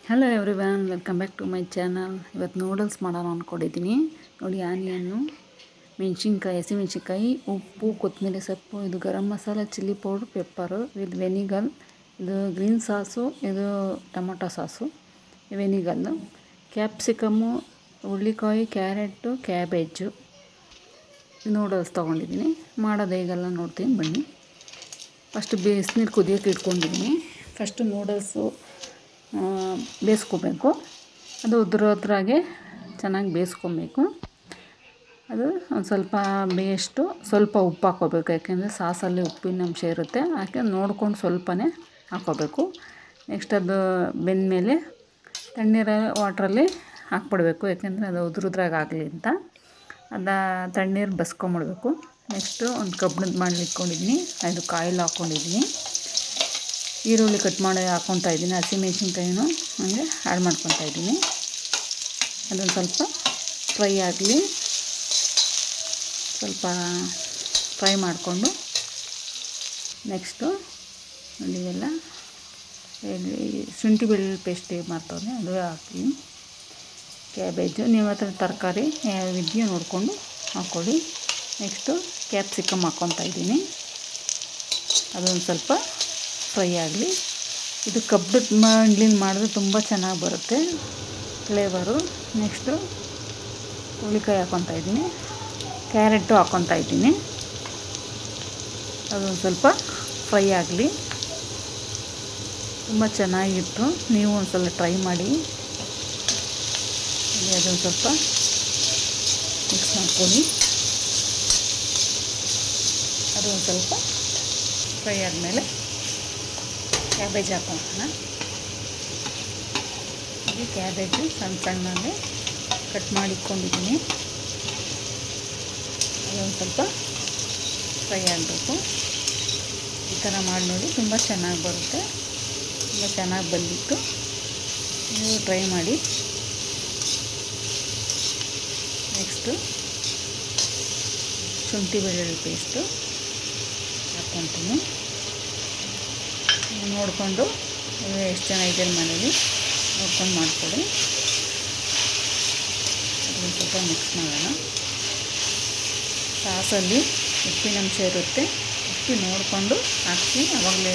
Hello everyone, welcome back to my channel. ಇವತ್ತು noodles ಮಾಡೋಣ ಅಂದ್ಕೊಂಡಿದ್ದೀನಿ. ನೋಡಿ, ಆನಿಯನ್ನು, ಮೆಣಸಿನ್ಕಾಯಿ, ಹಸಿಮೆಣಸಿನ್ಕಾಯಿ, ಉಪ್ಪು, ಕೊತ್ತಂಬರಿ ಸೊಪ್ಪು, ಇದು garam masala, chilli powder, pepper, ಇದು ವೆನಿಗಲ್, ಇದು ಗ್ರೀನ್ ಸಾಸು, ಇದು ಟೊಮೊಟೊ ಸಾಸು, ವೆನಿಗಲ್ಲು, ಕ್ಯಾಪ್ಸಿಕಮ್ಮು, ಹುರುಳಿಕಾಯಿ, ಕ್ಯಾರೆಟು, ಕ್ಯಾಬೇಜು, ನೂಡಲ್ಸ್ ತೊಗೊಂಡಿದ್ದೀನಿ. ಮಾಡೋದು ಹೇಗೆಲ್ಲ ನೋಡ್ತೀನಿ ಬನ್ನಿ. ಫಸ್ಟ್ ಬಿಸಿನೀರು ಕುದಿಯೋಕೆ ಇಟ್ಕೊಂಡಿದ್ದೀನಿ. ಫಸ್ಟು ನೂಡಲ್ಸು ಬೇಯಿಸ್ಕೋಬೇಕು. ಅದು ಉದ್ರಾಗೆ ಚೆನ್ನಾಗಿ ಬೇಯಿಸ್ಕೊಬೇಕು. ಅದು ಒಂದು ಸ್ವಲ್ಪ ಬೇಯಷ್ಟು ಸ್ವಲ್ಪ ಉಪ್ಪು ಹಾಕ್ಕೋಬೇಕು, ಯಾಕೆಂದರೆ ಸಾಸಲ್ಲಿ ಉಪ್ಪಿನ ಅಂಶ ಇರುತ್ತೆ. ಯಾಕೆ ನೋಡ್ಕೊಂಡು ಸ್ವಲ್ಪನೇ ಹಾಕ್ಕೋಬೇಕು. ನೆಕ್ಸ್ಟ್ ಅದು ಬೆಂದಮೇಲೆ ತಣ್ಣೀರು ವಾಟ್ರಲ್ಲಿ ಹಾಕ್ಬಿಡ್ಬೇಕು, ಯಾಕೆಂದರೆ ಅದು ಉದ್ರಾಗ ಆಗಲಿ ಅಂತ. ತಣ್ಣೀರು ಬಸ್ಕೊಂಬಿಡ್ಬೇಕು. ನೆಕ್ಸ್ಟು ಒಂದು ಕಬ್ಬಿಣದ ಬಾಣಲೆ ಇಟ್ಕೊಂಡಿದ್ದೀನಿ. ಅದು ಆಯಿಲ್ ಹಾಕ್ಕೊಂಡಿದ್ದೀನಿ. ಈರುಳ್ಳಿ ಕಟ್ ಮಾಡಿ ಹಾಕ್ಕೊತಾ ಇದ್ದೀನಿ. ಹಸಿಮೆಣ್ಸಿನ್ಕಾಯಿನೂ ಹಂಗೆ ಆ್ಯಡ್ ಮಾಡ್ಕೊತಾ ಇದ್ದೀನಿ. ಅದೊಂದು ಸ್ವಲ್ಪ ಫ್ರೈ ಆಗಲಿ. ಸ್ವಲ್ಪ ಫ್ರೈ ಮಾಡಿಕೊಂಡು ನೆಕ್ಸ್ಟು ಇವೆಲ್ಲ ಶುಂಠಿ ಬೆಳ್ಳುಳ್ಳಿ ಪೇಸ್ಟ್ ಮಾಡ್ತವ್ರೆ, ಅದು ಹಾಕ್ತೀನಿ. ಕ್ಯಾಬೇಜು, ನೀವು ಹತ್ರ ತರಕಾರಿ ಯಾವಿದೆಯೋ ನೋಡಿಕೊಂಡು ಹಾಕ್ಕೊಳ್ಳಿ. ನೆಕ್ಸ್ಟು ಕ್ಯಾಪ್ಸಿಕಮ್ ಹಾಕ್ಕೊತಾ ಇದ್ದೀನಿ. ಅದೊಂದು ಸ್ವಲ್ಪ ಫ್ರೈ ಆಗಲಿ. ಇದು ಕಬ್ಬಿಣದ ಬಾಣಲೆಲಿ ಮಾಡಿದ್ರೆ ತುಂಬ ಚೆನ್ನಾಗಿ ಬರುತ್ತೆ ಫ್ಲೇವರು. ನೆಕ್ಸ್ಟು ಹುರುಳಿಕಾಯಿ ಹಾಕ್ಕೊತಾ ಇದ್ದೀನಿ. ಕ್ಯಾರೆಟು ಹಾಕ್ಕೊತಾ ಇದ್ದೀನಿ. ಅದೊಂದು ಸ್ವಲ್ಪ ಫ್ರೈ ಆಗಲಿ. ತುಂಬ ಚೆನ್ನಾಗಿತ್ತು, ನೀವು ಒಂದು ಸಲ ಟ್ರೈ ಮಾಡಿ. ಅದೊಂದು ಸ್ವಲ್ಪ ಮಿಕ್ಸ್ ಮಾಡ್ಕೊಳ್ಳಿ. ಅದೊಂದು ಸ್ವಲ್ಪ ಫ್ರೈ ಆದಮೇಲೆ ಕ್ಯಾಬೇಜ್ ಹಾಕ್ಕೊಳ್ಳೋಣ. ಇದು ಕ್ಯಾಬೇಜು ಸಣ್ಣ ಸಣ್ಣಗೆ ಕಟ್ ಮಾಡಿ ಇಟ್ಕೊಂಡಿದ್ದೀನಿ. ಅದೊಂದು ಸ್ವಲ್ಪ ಫ್ರೈ ಆಗಬೇಕು. ಈ ಥರ ಮಾಡಿ ನೋಡಿ, ತುಂಬ ಚೆನ್ನಾಗಿ ಬರುತ್ತೆ. ತುಂಬ ಚೆನ್ನಾಗಿ ಬಂದಿತ್ತು, ನೀವು ಟ್ರೈ ಮಾಡಿ. ನೆಕ್ಸ್ಟು ಶುಂಠಿ ಬೆಳ್ಳುಳ್ಳಿ ಪೇಸ್ಟು ಹಾಕ್ಕೊತೀನಿ. ನೋಡಿಕೊಂಡು ಎಷ್ಟು ಜನ ಇದ್ದಾರೆ ಮನೇಲಿ ನೋಡ್ಕೊಂಡು ಮಾಡಿಕೊಡಿ. ಅದನ್ನು ಸ್ವಲ್ಪ ಮಿಕ್ಸ್ ಮಾಡೋಣ. ಸಾಸಲ್ಲಿ ಉಪ್ಪಿನ ಅಂಶ ಇರುತ್ತೆ, ಉಪ್ಪು ನೋಡಿಕೊಂಡು ಹಾಕಿ. ಆವಾಗಲೇ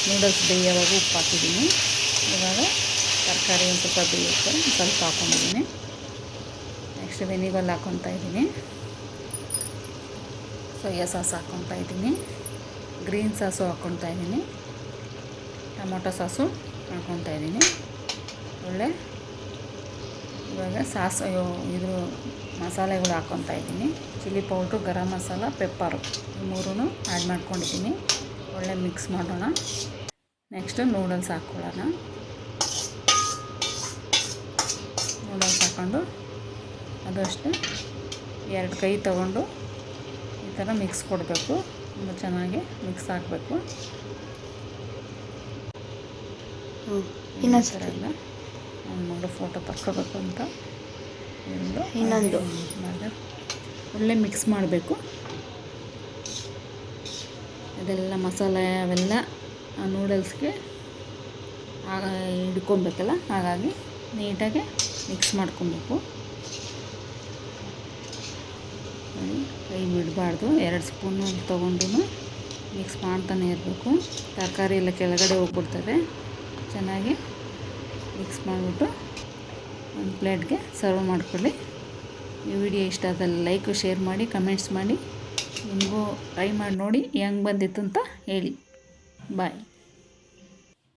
ನೂಡಲ್ಸ್ ಬೇಯೋವಾಗ ಉಪ್ಪು ಹಾಕಿದ್ದೀನಿ. ಇವಾಗ ತರಕಾರಿ ಒಂದು ಸ್ವಲ್ಪ ಬೇಯುತ್ತೆ, ಸ್ವಲ್ಪ ಹಾಕ್ಕೊಂಡಿದ್ದೀನಿ. ನೆಕ್ಸ್ಟ್ ವೆನಿಗಲ್ ಹಾಕ್ಕೊತಾ ಇದ್ದೀನಿ. ಸೋಯಾ ಸಾಸ್ ಹಾಕ್ಕೊತಾ ಇದ್ದೀನಿ. ಗ್ರೀನ್ ಸಾಸು ಹಾಕ್ಕೊತಾ ಇದ್ದೀನಿ. ಟೊಮೊಟೊ ಸಾಸು ಹಾಕ್ಕೊತಾ ಇದ್ದೀನಿ. ಇವಾಗ ಇದು ಮಸಾಲೆಗಳು ಹಾಕ್ಕೊತಾ ಇದ್ದೀನಿ. Chilli powder, garam masala, pepper, ಈ ಮೂರೂ ಆ್ಯಡ್ ಮಾಡ್ಕೊಂಡಿದ್ದೀನಿ. ಮಿಕ್ಸ್ ಮಾಡೋಣ. ನೆಕ್ಸ್ಟು ನೂಡಲ್ಸ್ ಹಾಕ್ಕೊಳ್ಳೋಣ. ನೂಡಲ್ಸ್ ಹಾಕ್ಕೊಂಡು ಅದು ಅಷ್ಟೇ 2 ಕೈ ತೊಗೊಂಡು ಈ ಥರ ಮಿಕ್ಸ್ ಕೊಡಬೇಕು. ತುಂಬ ಚೆನ್ನಾಗಿ ಮಿಕ್ಸ್ ಹಾಕಬೇಕು. ಇನ್ನೊಂದು ನೋಡು, ಫೋಟೋ ತಕ್ಕೋಬೇಕು ಅಂತ ಇನ್ನೊಂದು ಒಳ್ಳೆ ಮಿಕ್ಸ್ ಮಾಡಬೇಕು. ಅದೆಲ್ಲ ಮಸಾಲೆ ಅವೆಲ್ಲ ನೂಡಲ್ಸ್ಗೆ ಹಿಡ್ಕೊಬೇಕಲ್ಲ, ಹಾಗಾಗಿ ನೀಟಾಗಿ ಮಿಕ್ಸ್ ಮಾಡ್ಕೊಬೇಕು. ಕೈ ಬಿಡಬಾರ್ದು. 2 ಸ್ಪೂನು ತೊಗೊಂಡು ಮಿಕ್ಸ್ ಮಾಡ್ತಾನೆ ಇರಬೇಕು. ತರಕಾರಿ ಎಲ್ಲ ಕೆಳಗಡೆ ಹೋಗ್ಬಿಡ್ತದೆ. ಚೆನ್ನಾಗಿ ಮಿಕ್ಸ್ ಮಾಡಿಬಿಟ್ಟು ಒಂದು ಪ್ಲೇಟ್ಗೆ ಸರ್ವ್ ಮಾಡ್ಕೊಳ್ಳಿ. ಈ ವಿಡಿಯೋ ಇಷ್ಟ ಆದಲ್ಲಿ ಲೈಕು, ಶೇರ್ ಮಾಡಿ, ಕಮೆಂಟ್ಸ್ ಮಾಡಿ. ನಿಮಗೂ ಟ್ರೈ ಮಾಡಿ ನೋಡಿ ಹೆಂಗೆ ಬಂದಿತ್ತು ಅಂತ ಹೇಳಿ. ಬಾಯ್.